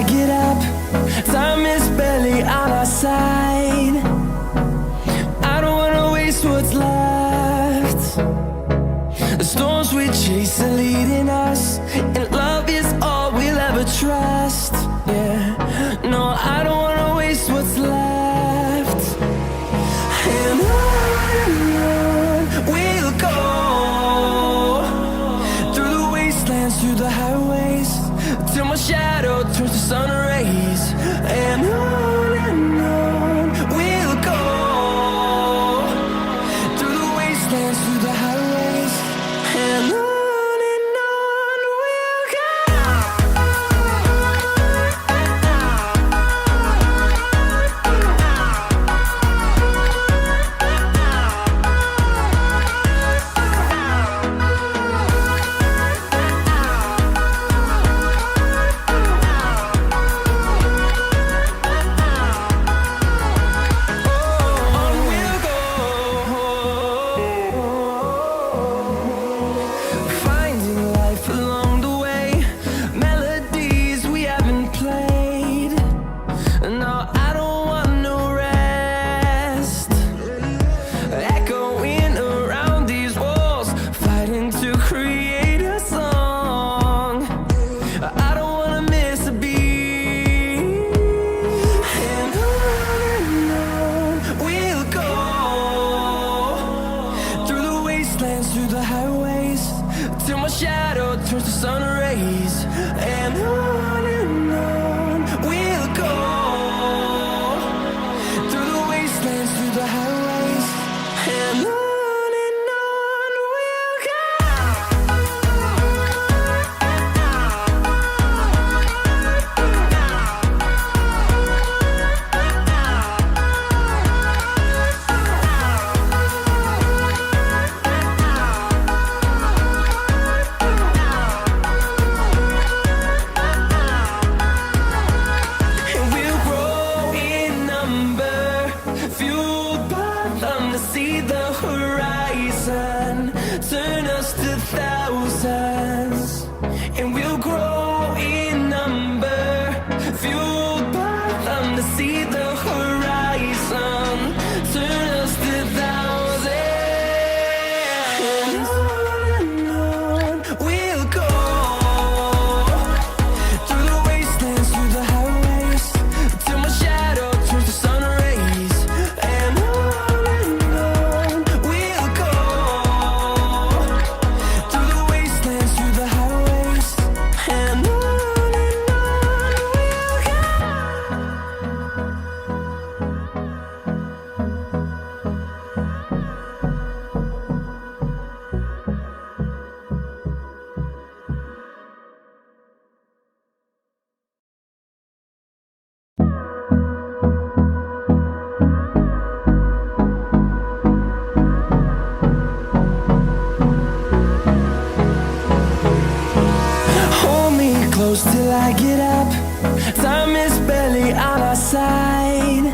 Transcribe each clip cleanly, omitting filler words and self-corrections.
I get up. Time is barely on our side. I don't wanna waste what's left. The storms we chase are leading us, and love is all we'll ever trust. Yeah, no, I don't wanna waste what's left. And on we'll go, through the wastelands, through the highways, till my shadow turns to sun rays. And on we'll go, through the wastelands, through the highways, and on we'll go. Through the highways, till my shadow turns to sun rays. And on we'll go, through the wastelands, through the highways, and on we'll go. See the horizon, turn us to thousands, and we'll grow in number, fueled by them. To see the horizon, turn us to thousands, and on we'll go, through the wastelands, through the highways, till my shadow turns to sun rays. And till I get up. Time is barely on our side.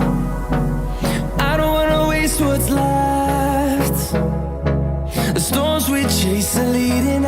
I don't wanna waste what's left. The storms we chase are leading